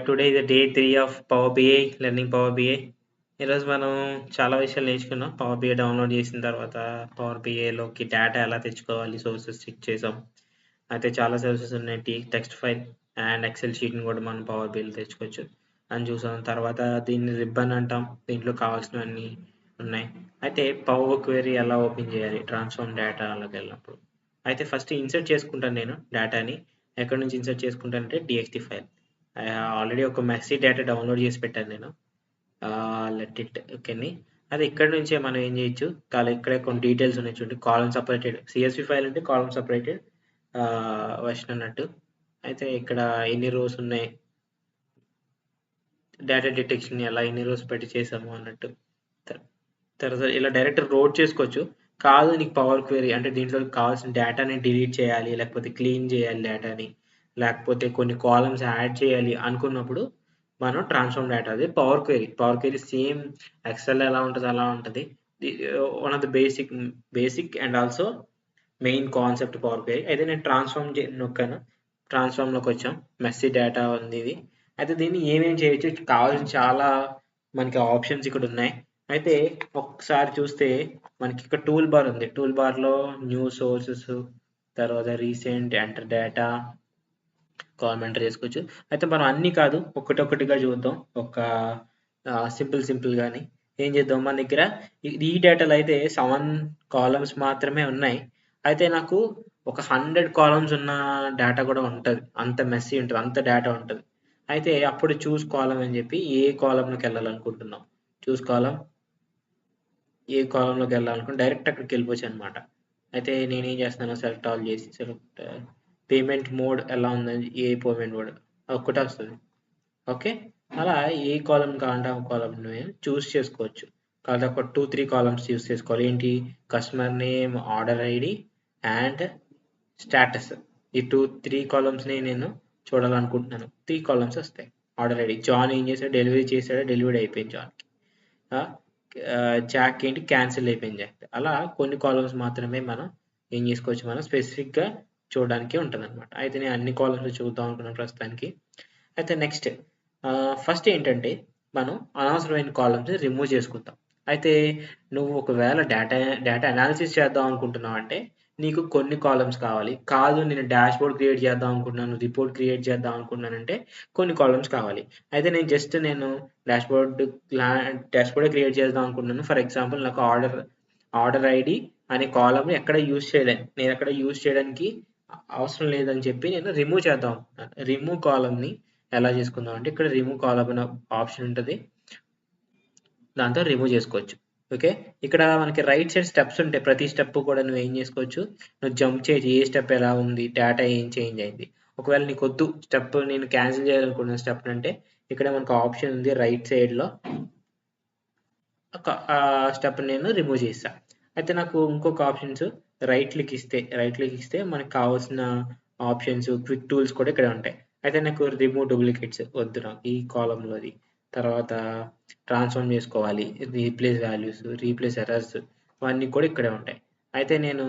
Today is day 3 of power BI learning power BI. ఈరోజు మనం చాలా విషయాలు నేర్చుకున్నాం. పవర్ బిఐ డౌన్లోడ్ చేసిన తర్వాత పవర్ బిఐలోకి డేటా ఎలా తెచ్చుకోవాలి, సోర్సెస్ చెక్ చేసాం. అయితే చాలా సోర్సెస్ ఉన్నాయి, టెక్స్ట్ ఫైల్ అండ్ ఎక్సెల్ షీట్ని కూడా మనం పవర్ బిఐలో తెచ్చుకోవచ్చు అని చూసాం. తర్వాత దీన్ని రిబ్బన్ అంటాం, దీంట్లో కావాల్సినవన్నీ ఉన్నాయి. అయితే పవర్ క్వెరీ ఎలా ఓపెన్ చేయాలి, ట్రాన్స్ఫార్మ్ డేటా అలాగే వెళ్ళినప్పుడు. అయితే ఫస్ట్ ఇన్సర్ట్ చేసుకుంటాను నేను డేటాని. ఎక్కడి నుంచి ఇన్సర్ట్ చేసుకుంటానంటే డిఎక్స్టీ ఫైల్. ఆల్రెడీ ఒక మెస్సీ డేటా డౌన్లోడ్ చేసి పెట్టాను నేను. లెట్ ఇట్ ఓకేని. అది ఇక్కడ నుంచే మనం ఏం చేయొచ్చు, ఇక్కడే కొన్ని డీటెయిల్స్ ఉన్నాయి చూడండి. కాలమ్ సపరేటెడ్ సిఎస్వి ఫైల్ అంటే కాలమ్ సపరేటెడ్ వర్షన్ అన్నట్టు. అయితే ఇక్కడ ఎన్ని రోస్ ఉన్నాయి, డేటా డిటెక్షన్ ఎలా ఎన్ని రోస్ పెట్టి చేసాము అన్నట్టు. తర్వాత ఇలా డైరెక్ట్ రోడ్ చేసుకోవచ్చు. కాదు నీకు పవర్ క్వెరీ అంటే దీంట్లో కావాల్సిన డేటాని డిలీట్ చేయాలి, లేకపోతే క్లీన్ చేయాలి డేటాని, లేకపోతే కొన్ని కాలమ్స్ యాడ్ చేయాలి అనుకున్నప్పుడు మనం ట్రాన్స్ఫార్మ్ డేటా, అది పవర్ క్వెరీ సేమ్ ఎక్సెల్ ఎలా ఉంటుంది అలా ఉంటుంది. One of the basic and also main concept power query. అయితే నేను ట్రాన్స్ఫార్మ్ నొక్కాను, ట్రాన్స్ఫార్మ్లోకి వచ్చాం. మెస్సీ డేటా ఉంది ఇది. అయితే దీన్ని ఏమేమి చేయొచ్చు, కావాల్సిన చాలా మనకి ఆప్షన్స్ ఇక్కడ ఉన్నాయి. అయితే ఒకసారి చూస్తే మనకి ఇక్కడ టూల్ బార్ ఉంది. టూల్ బార్లో న్యూ సోర్సెస్, తర్వాత రీసెంట్, ఎంటర్ డేటా, కామెంట్ చేసుకోవచ్చు. అయితే మనం అన్ని కాదు, ఒక్కటొక్కటిగా చూద్దాం. ఒక సింపుల్ గాని ఏం చేద్దాం, మన దగ్గర ఈ డేటాలో అయితే 7 కాలమ్స్ మాత్రమే ఉన్నాయి. అయితే నాకు ఒక 100 కాలమ్స్ ఉన్న డేటా కూడా ఉంటుంది, అంత మెస్సీ ఉంటుంది, అంత డేటా ఉంటుంది. అయితే అప్పుడు చూస్ కాలం అని చెప్పి ఏ కాలంలోకి వెళ్ళాలనుకుంటున్నాం, చూస్ కాలం ఏ కాలంలోకి వెళ్ళాలనుకుంటే డైరెక్ట్ అక్కడికి వెళ్ళిపోవచ్చు అనమాట. అయితే నేనేం చేస్తున్నాను, సెలెక్ట్ ఆల్ చేసి సెలెక్ట్ పేమెంట్ మోడ్ ఎలా ఉందని, ఏ పేమెంట్ మోడ్ ఒక్కటే వస్తుంది. ఓకే, అలా ఏ కాలం కావాలంటే ఆ కాలం చూస్ చేసుకోవచ్చు. కాబట్టి ఒక 2-3 కాలమ్స్ చూస్ చేసుకోవాలి. ఏంటి, customer name, order ID and status. ఈ 2-3 కాలమ్స్ని నేను చూడాలనుకుంటున్నాను. 3 కాలమ్స్ వస్తాయి. ఆర్డర్ ఐడి, జాన్ ఏం చేశాడు, డెలివరీ చేశాడు, డెలివరీ అయిపోయింది జాన్కి. జాక్ ఏంటి, క్యాన్సిల్ అయిపోయింది జాక్. అలా కొన్ని కాలమ్స్ మాత్రమే మనం ఏం చేసుకోవచ్చు, మనం స్పెసిఫిక్గా చూడడానికి ఉంటుంది అనమాట. అయితే నేను అన్ని కాలమ్స్ చూద్దాం అనుకున్నాను ప్రస్తుతానికి. అయితే నెక్స్ట్ ఫస్ట్ ఏంటంటే మనం అనవసరమైన కాలమ్స్ రిమూవ్ చేసుకుంటాం. అయితే నువ్వు ఒకవేళ డేటా అనాలిసిస్ చేద్దాం అనుకుంటున్నావు అంటే నీకు కొన్ని కాలమ్స్ కావాలి. కాదు నేను డాష్బోర్డ్ క్రియేట్ చేద్దాం అనుకుంటున్నాను, రిపోర్ట్ క్రియేట్ చేద్దాం అనుకుంటున్నానంటే కొన్ని కాలమ్స్ కావాలి. అయితే నేను డాష్బోర్డ్ క్రియేట్ చేద్దాం అనుకుంటున్నాను. ఫర్ ఎగ్జాంపుల్ నాకు ఆర్డర్ ఐడి అనే కాలమ్ని ఎక్కడ యూజ్ చేయలేను, నేను ఎక్కడ యూజ్ చేయడానికి అవసరం లేదని చెప్పి నేను రిమూవ్ చేద్దాం అనుకుంటున్నాను. రిమూవ్ కాలమ్ని ఎలా చేసుకుందాం అంటే ఇక్కడ రిమూవ్ కాలమ్ అనే ఆప్షన్ ఉంటుంది, దాంతో రిమూవ్ చేసుకోవచ్చు. ఓకే, ఇక్కడ మనకి రైట్ సైడ్ స్టెప్స్ ఉంటాయి. ప్రతి స్టెప్ కూడా నువ్వు ఏం చేసుకోవచ్చు, నువ్వు జంప్ చేసి ఏ స్టెప్ ఎలా ఉంది, డేటా ఏం చేంజ్ అయింది. ఒకవేళ నీకు వద్దు స్టెప్, నేను క్యాన్సిల్ చేయాలనుకున్న స్టెప్ అంటే ఇక్కడ మనకు ఆప్షన్ ఉంది రైట్ సైడ్లో, స్టెప్ నేను రిమూవ్ చేస్తా. అయితే నాకు ఇంకొక ఆప్షన్స్ రైట్ క్లిక్ ఇస్తే మనకు కావాల్సిన ఆప్షన్స్, క్విక్ టూల్స్ కూడా ఇక్కడ ఉంటాయి. అయితే నాకు రిమూవ్ డూప్లికేట్స్ వద్దు, నాకు ఈ కాలంలోది. తర్వాత ట్రాన్స్ఫార్మ్ చేసుకోవాలి, రీప్లేస్ వాల్యూస్, రీప్లేస్ ఎర్రర్స్, అవన్నీ కూడా ఇక్కడే ఉంటాయి. అయితే నేను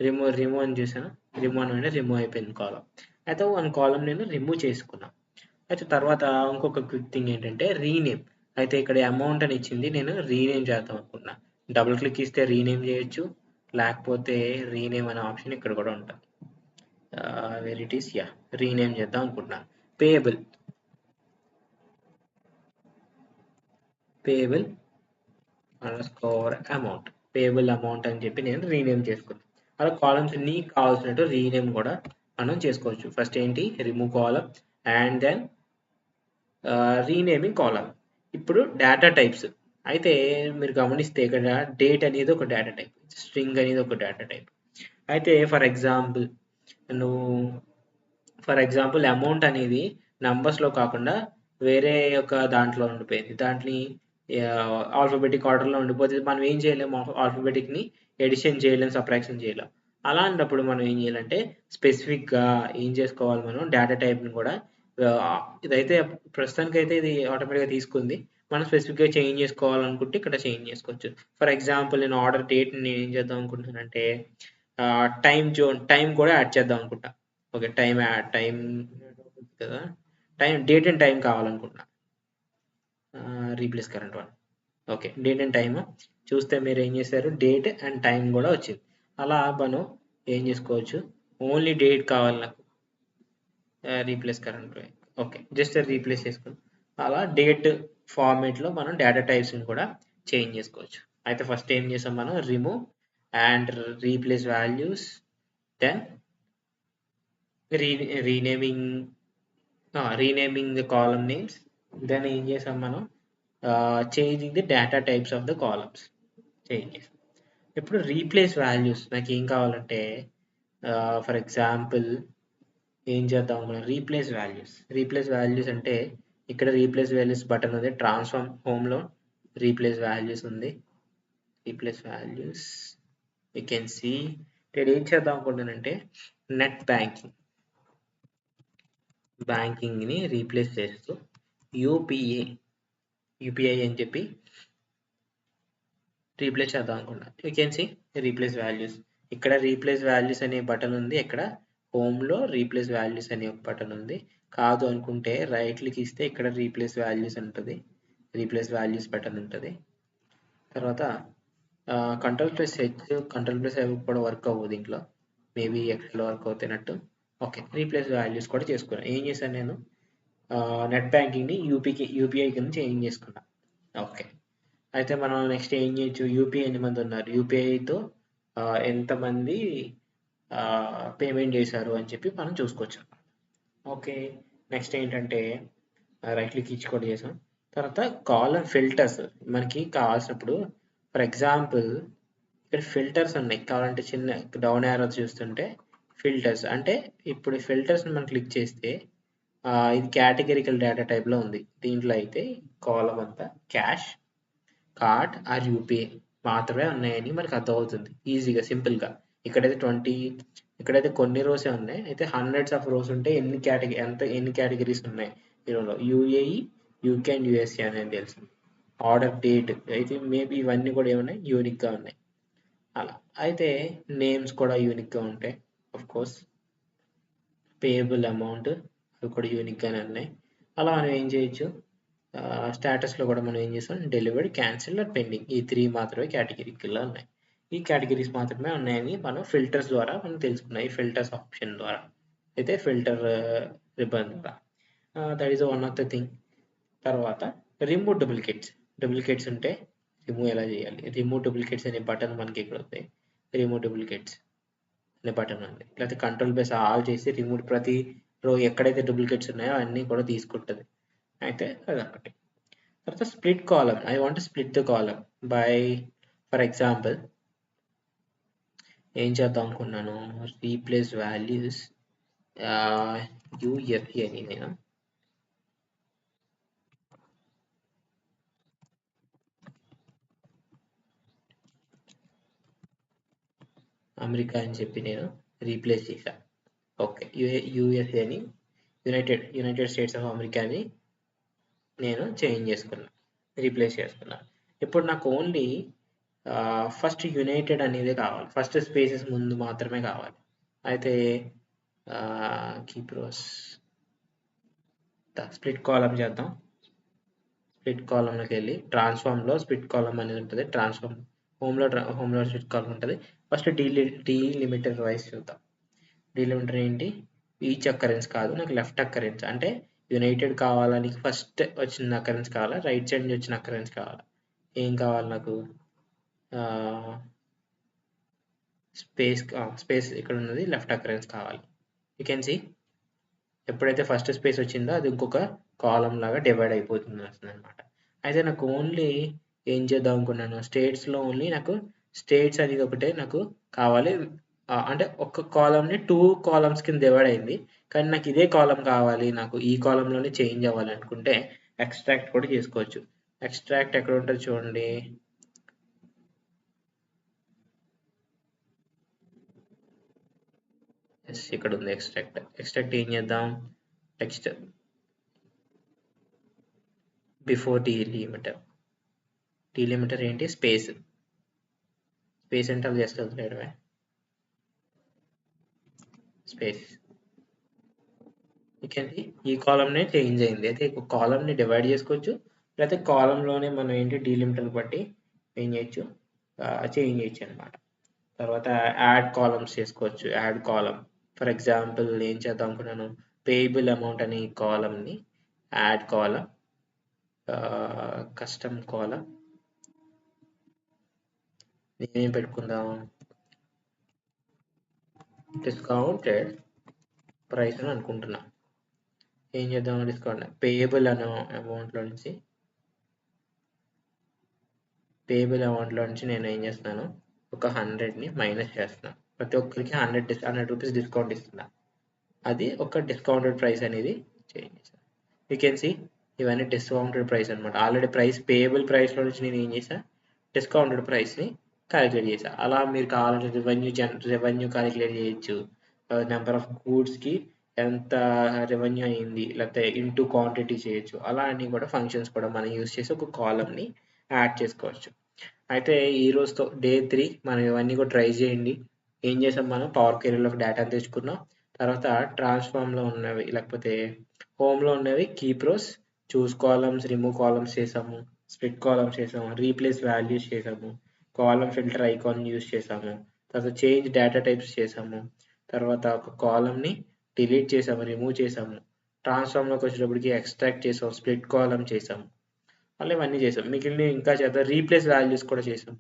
రిమూవ్ అని చూసాను, రిమూవ్ అయిపోయింది కాలం. అయితే వన్ కాలం నేను రిమూవ్ చేసుకున్నాను. అయితే తర్వాత ఇంకొక క్విక్ థింగ్ ఏంటంటే రీనేమ్. అయితే ఇక్కడ అమౌంట్ అని ఇచ్చింది, నేను రీనేమ్ చేద్దాం అనుకున్నా. డబుల్ క్లిక్ ఇస్తే రీనేమ్ చేయొచ్చు, లేకపోతే రీనేమ్ అనే ఆప్షన్ ఇక్కడ కూడా ఉంటుంది. Where it is, ya, rename చేద్దాం అనుకుంటున్నా. పేయబుల్ పేయబుల్ అమౌంట్ అని చెప్పి నేను రీనేమ్ చేసుకున్నాను. అలా కాలమ్స్ నీకు కావాల్సినట్టు రీనేమ్ కూడా మనం చేసుకోవచ్చు. ఫస్ట్ ఏంటి, remove column and then renaming column. ఇప్పుడు డేటా టైప్స్. అయితే మీరు గమనిస్తే ఇక్కడ డేట్ అనేది ఒక డేటా టైప్, స్ట్రింగ్ అనేది ఒక డేటా టైప్. అయితే ఫర్ ఎగ్జాంపుల్ అమౌంట్ అనేది నంబర్స్లో కాకుండా వేరే ఒక దాంట్లో ఉండిపోయింది, దాంట్లో ఆల్ఫాబెటిక్ ఆర్డర్లో ఉండిపోతే మనం ఏం చేయలేము, ఆల్ఫాబెటిక్ని ఎడిషన్ చేయలేం, సబ్ట్రాక్షన్ చేయలేం. అలాంటప్పుడు మనం ఏం చేయాలంటే స్పెసిఫిక్గా ఏం చేసుకోవాలి, మనం డేటా టైప్ని కూడా ఇదైతే ప్రస్తుతానికైతే ఇది ఆటోమేటిక్గా తీసుకుంది. మనం స్పెసిఫిక్గా చేంజ్ చేసుకోవాలనుకుంటే ఇక్కడ చేంజ్ చేసుకోవచ్చు. ఫర్ ఎగ్జాంపుల్ నేను ఆర్డర్ డేట్ని నేను ఏం చేద్దాం అనుకుంటున్నానంటే టైం కూడా యాడ్ చేద్దాం అనుకుంటా. ఓకే, టైం కదా, డేట్ అండ్ టైం కావాలనుకుంటున్నా. Replace current one. Okay, date and time చూస్తే మీరు ఏం చేశారు, డేట్ అండ్ టైం కూడా వచ్చింది. అలా మనం ఏం చేసుకోవచ్చు, ఓన్లీ డేట్ కావాలి నాకు, replace current. Okay, just replace చేసుకుని అలా డేట్ ఫార్మేట్లో మనం డేటా టైప్స్ని కూడా చేంజ్ చేసుకోవచ్చు. అయితే ఫస్ట్ ఏం చేసాం మనం, remove and replace values, then renaming the column names, then ఏం చేసాం మనం, changing the data types of the columns change చేసాం. ఇప్పుడు రీప్లేస్ వాల్యూస్ నాకు ఏం కావాలంటే, ఫర్ ఎగ్జాంపుల్ ఏం చేద్దాం మనం, రీప్లేస్ వాల్యూస్ అంటే ఇక్కడ రీప్లేస్ వాల్యూస్ బటన్ ఉంది, ట్రాన్స్ఫార్మ్ హోమ్లో రీప్లేస్ వాల్యూస్ ఉంది, replace values you can see. నేను ఏం చేద్దాం అనుకుంటానంటే, నెట్ బ్యాంకింగ్ని రీప్లేస్ చేస్తూ యూపీఐ అని చెప్పి రీప్లేస్ చేద్దాం అనుకున్నా. You can see replace values. ఇక్కడ రీప్లేస్ వాల్యూస్ అనే బటన్ ఉంది, ఇక్కడ హోమ్లో రీప్లేస్ వాల్యూస్ అనే ఒక బటన్ ఉంది. కాదు అనుకుంటే రైట్ క్లిక్ ఇస్తే ఇక్కడ రీప్లేస్ వాల్యూస్ ఉంటుంది, రీప్లేస్ వాల్యూస్ బటన్ ఉంటుంది. తర్వాత కంట్రోల్ ప్లస్ కూడా వర్క్ అవ్వదు దీంట్లో, మేబీ ఎక్కడ వర్క్ అవుతున్నట్టు. ఓకే, రీప్లేస్ వాల్యూస్ కూడా చేసుకున్నాను. ఏం చేశాను నేను, నెట్ బ్యాంకింగ్ని యూపీఐ కింద చేంజ్ చేసుకున్నా. ఓకే, అయితే మనం నెక్స్ట్ ఏం చేయొచ్చు, యూపీఐ ఎన్ని మంది ఉన్నారు, యూపీఐతో ఎంతమంది పేమెంట్ చేశారు అని చెప్పి మనం చూసుకోవచ్చు. ఓకే, నెక్స్ట్ ఏంటంటే రైట్ క్లిక్ ఇచ్చి కూడా చేసాం. తర్వాత కాలమ్ ఫిల్టర్స్ మనకి కావాల్సినప్పుడు, ఫర్ ఎగ్జాంపుల్ ఇక్కడ ఫిల్టర్స్ ఉన్నాయి, కావాలంటే చిన్న డౌన్ యారో చూస్తుంటే ఫిల్టర్స్ అంటే, ఇప్పుడు ఫిల్టర్స్ని మనం క్లిక్ చేస్తే ఇది కేటగిరికల్ డేటా టైప్లో ఉంది. దీంట్లో అయితే కాలమ్ అంతా క్యాష్, కార్డ్ ఆర్ యూపీఐ మాత్రమే ఉన్నాయని మనకు అర్థమవుతుంది ఈజీగా, సింపుల్గా. ఇక్కడైతే కొన్ని రోసే ఉన్నాయి, అయితే హండ్రెడ్స్ ఆఫ్ రోస్ ఉంటే ఎన్ని కేటగిరీస్ ఉన్నాయి ఈరోజు, యూఏఈ, యూకే అండ్ యూఎస్ఏ అనేది తెలుసు. ఆర్డర్ డేట్ అయితే మేబీ ఇవన్నీ కూడా ఏమున్నాయి, యూనిక్గా ఉన్నాయి. అలా అయితే నేమ్స్ కూడా యూనిక్గా ఉంటాయి, ఆఫ్ కోర్స్. పేయబుల్ అమౌంట్ అవి కూడా యూనిక్గానే ఉన్నాయి. అలా మనం ఏం చేయొచ్చు, స్టేటస్లో కూడా మనం ఏం చేస్తాం, డెలివర్డ్, క్యాన్సిల్ ఆర్ పెండింగ్, ఈ 3 మాత్రమే కేటగిరీలో ఉన్నాయి. ఈ కేటగిరీస్ మాత్రమే ఉన్నాయని మనం ఫిల్టర్స్ ద్వారా మనం తెలుసుకున్నాం, ఈ ఫిల్టర్స్ ఆప్షన్ ద్వారా, అయితే ఫిల్టర్ రిబన్ ద్వారా. That is one of the thing. తర్వాత రిమూవ్ డూప్లికేట్స్ ఉంటే రిమూవ్ ఎలా చేయాలి, రిమూవ్ డూప్లికేట్స్ అనే బటన్ మనకి ఇక్కడ ఉంది, రిమూవ్ డూప్లికేట్స్ అనే బటన్ ఉంది. లేకపోతే కంట్రోల్ ఆల్ చేసి రిమూవ్, ప్రతి రో ఎక్కడైతే డూప్లికేట్స్ ఉన్నాయో అన్నీ కూడా తీసుకుంటుంది. అయితే అదొకటి. తర్వాత split column, I want split the column by, for example ఏం చేద్దాం అనుకున్నాను, రీప్లేస్ వాల్యూస్ యూఎఫ్ఈ అని నేను అమెరికా అని చెప్పి నేను రీప్లేస్ చేశాను. ఓకే, యూఎస్ఏ అని యునైటెడ్ స్టేట్స్ ఆఫ్ అమెరికా అని నేను చేంజ్ చేసుకున్నాను, రీప్లేస్ చేసుకున్నాను. ఇప్పుడు నాకు ఓన్లీ ఫస్ట్ యునైటెడ్ అనేది కావాలి, ఫస్ట్ స్పేసెస్ ముందు మాత్రమే కావాలి. అయితే కీప్రోస్ స్ప్లిట్ కాలమ్ చేద్దాం. స్ప్లిట్ కాలమ్లోకి వెళ్ళి ట్రాన్స్ఫార్మ్లో స్ప్లిట్ కాలమ్ అనేది ఉంటుంది, ట్రాన్స్ఫార్మ్ హోమ్లో స్ప్లిట్ కాలమ్ ఉంటుంది. ఫస్ట్ డీలిమిటర్ వైస్ చూద్దాం. డీలిమిటర్ ఏంటి, ఈచ్ అకరెన్స్ కాదు, నాకు లెఫ్ట్ అకరెన్స్ అంటే యునైటెడ్ కావాలని ఫస్ట్ వచ్చిన అకరెన్స్ కావాలా, రైట్ సైడ్ నుంచి వచ్చిన అకరెన్స్ కావాలా, ఏం కావాలి నాకు, స్పేస్ ఇక్కడ ఉన్నది లెఫ్ట్ అకరెన్స్ కావాలి. యూ కెన్ సీ ఎప్పుడైతే ఫస్ట్ స్పేస్ వచ్చిందో అది ఇంకొక కాలం లాగా డివైడ్ అయిపోతుంది అనమాట. అయితే నాకు ఓన్లీ ఏం చేద్దాం అనుకున్నాను, స్టేట్స్లో ఓన్లీ నాకు స్టేట్స్ అనేది ఒకటే నాకు కావాలి. అంటే ఒక కాలంని 2 కాలమ్స్ కింద డివైడ్ అయింది, కానీ నాకు ఇదే కాలం కావాలి, నాకు ఈ కాలంలోనే చేంజ్ అవ్వాలి అనుకుంటే ఎక్స్ట్రాక్ట్ కూడా చేసుకోవచ్చు. ఎక్స్ట్రాక్ట్ ఎక్కడ ఉంటుంది చూడండి, ఇక్కడ ఉంది ఎక్స్ట్రాక్ట్ ఏం చేద్దాం, టెక్స్ట్ బిఫోర్ డీలిమిటర్ ఏంటి, స్పేస్ అంటే అది జస్ట్ వదిలేయడమే, స్పేస్ ఓకేండి. ఈ కాలమ్‌నే చేంజ్ అయింది. అయితే ఒక కాలమ్‌ని డివైడ్ చేసుకోవచ్చు. లేకపోతే కాలమ్‌లోనే మనం ఏంటి డీలిమిటర్‌ని బట్టి ఏం చేయొచ్చు చేంజ్ చేయొచ్చనమాట. తర్వాత యాడ్ కాలమ్స్ చేసుకోవచ్చు. యాడ్ కాలమ్ ఫర్ ఎగ్జాంపుల్ ఏం చేద్దాం అనుకున్నాను, పేయబుల్ అమౌంట్ అనే కాలమ్‌ని యాడ్ కాలమ్ కస్టమ్ కాలమ్ నేనేం పెట్టుకుందాం, డిస్కౌంటెడ్ ప్రైస్ అని అనుకుంటున్నా. ఏం చేద్దాం, డిస్కౌంట్ పేయబుల్ అనే అమౌంట్‌లో నుంచి నేను ఏం చేస్తున్నాను, ఒక 100ని మైనస్ చేస్తున్నాను. ప్రతి ఒక్కరికి 100 రూపీస్ డిస్కౌంట్ ఇస్తున్నా. అది ఒక డిస్కౌంటెడ్ ప్రైస్ అనేది చేంజ్ చేశాను. యూ కెన్ సీ ఇవన్నీ డిస్కౌంటెడ్ ప్రైస్ అనమాట. ఆల్రెడీ పేయబుల్ ప్రైస్లో నుంచి నేను ఏం చేశా, డిస్కౌంటెడ్ ప్రైస్ని క్యాలిక్యులేట్ చేశా. అలా మీరు కావాలంటే రెవెన్యూ క్యాలిక్యులేట్ చేయొచ్చు. నెంబర్ ఆఫ్ గూడ్స్కి ఎంత రెవెన్యూ అయింది, లేకపోతే ఇంటూ క్వాంటిటీ చేయొచ్చు. అలా అన్ని కూడా ఫంక్షన్స్ కూడా మనం యూస్ చేసి ఒక కాలమ్ని యాడ్ చేసుకోవచ్చు. అయితే ఈ రోజుతో డే 3 మనం ఇవన్నీ కూడా ట్రై చేయండి. ఏం చేసాం, మనం పవర్ క్వెరీలోకి డేటా తెచ్చుకున్నాం. తర్వాత ట్రాన్స్ఫార్మ్లో ఉన్నవి లేకపోతే హోమ్లో ఉన్నవి కీప్రోస్, చూస్ కాలమ్స్, రిమూవ్ కాలమ్స్ చేసాము, స్ప్లిట్ కాలమ్స్ చేసాము, రీప్లేస్ వాల్యూస్ చేసాము, కాలమ్ ఫిల్టర్ ఐకాన్ యూస్ చేసాము, తర్వాత చేంజ్ డేటా టైప్స్ చేసాము, తర్వాత ఒక కాలమ్ని డిలీట్ చేసాము, రిమూవ్ చేసాము, ట్రాన్స్ఫార్మ్లోకి వచ్చేటప్పటికి ఎక్స్ట్రాక్ట్ చేసాం, స్ప్లిట్ కాలమ్ చేసాము. అలా ఇవన్నీ చేసాం. మిగిలిన ఇంకా చేద్దాం, రీప్లేస్ వాల్యూస్ కూడా చేసాం.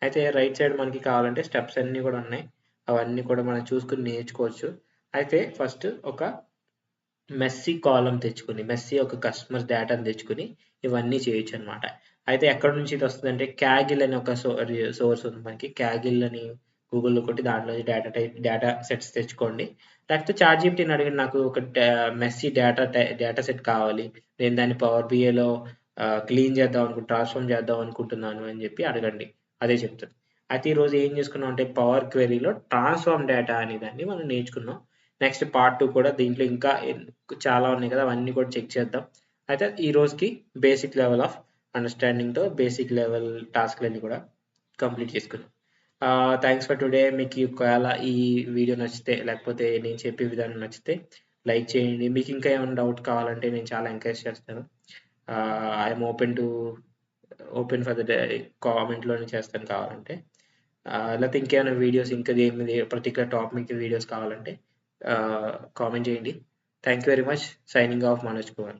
అయితే రైట్ సైడ్ మనకి కావాలంటే స్టెప్స్ అన్నీ కూడా ఉన్నాయి. అవన్నీ కూడా మనం చూసుకుని నేర్చుకోవచ్చు. అయితే ఫస్ట్ ఒక మెస్సీ కాలమ్ తెచ్చుకుని, మెస్సీ ఒక కస్టమర్ డేటాను తెచ్చుకుని ఇవన్నీ చేయొచ్చు అనమాట. అయితే ఎక్కడి నుంచి ఇది వస్తుందంటే క్యాగిల్ అనే ఒక సోర్స్ ఉంది మనకి. క్యాగిల్ అని గూగుల్‌లో కొట్టి దాంట్లో డేటా సెట్స్ తెచ్చుకోండి. లేకపోతే చాట్‌జీపీటీని అడగండి, నాకు ఒక మెస్సీ డేటా సెట్ కావాలి. నేను దాన్ని పవర్ బిఐలో క్లీన్ చేద్దాం ట్రాన్స్ఫార్మ్ చేద్దాం అనుకుంటున్నాను అని చెప్పి అడగండి. అదే చెప్తుంది. అయితే ఈరోజు ఏం చేసుకున్నాం అంటే పవర్ క్వెరీలో ట్రాన్స్ఫార్మ్ డేటా అనే దాన్ని మనం నేర్చుకున్నాం. నెక్స్ట్ పార్ట్ 2 కూడా దీంట్లో ఇంకా చాలా ఉన్నాయి కదా, అవన్నీ కూడా చెక్ చేద్దాం. అయితే ఈ రోజుకి బేసిక్ లెవెల్ ఆఫ్ అండర్స్టాండింగ్‌తో బేసిక్ లెవెల్ టాస్క్‌లన్నీ కూడా కంప్లీట్ చేసుకున్నాం. Thanks for today. మీకు ఒకవేళ ఈ వీడియో నచ్చితే లేకపోతే నేను చెప్పే విధానం నచ్చితే లైక్ చేయండి. మీకు ఇంకా ఏమైనా డౌట్ కావాలంటే నేను చాలా ఎంకరేజ్ చేస్తాను. ఐఎమ్ ఓపెన్ ఫర్ ద కామెంట్‌లోనే చేస్తాను కావాలంటే. లేకపోతే ఇంకేమైనా వీడియోస్ ఇంకా దేని మీద పర్టిక్యులర్ టాపిక్ వీడియోస్ కావాలంటే కామెంట్ చేయండి. Thank you very much. Signing off Manoj Kumar.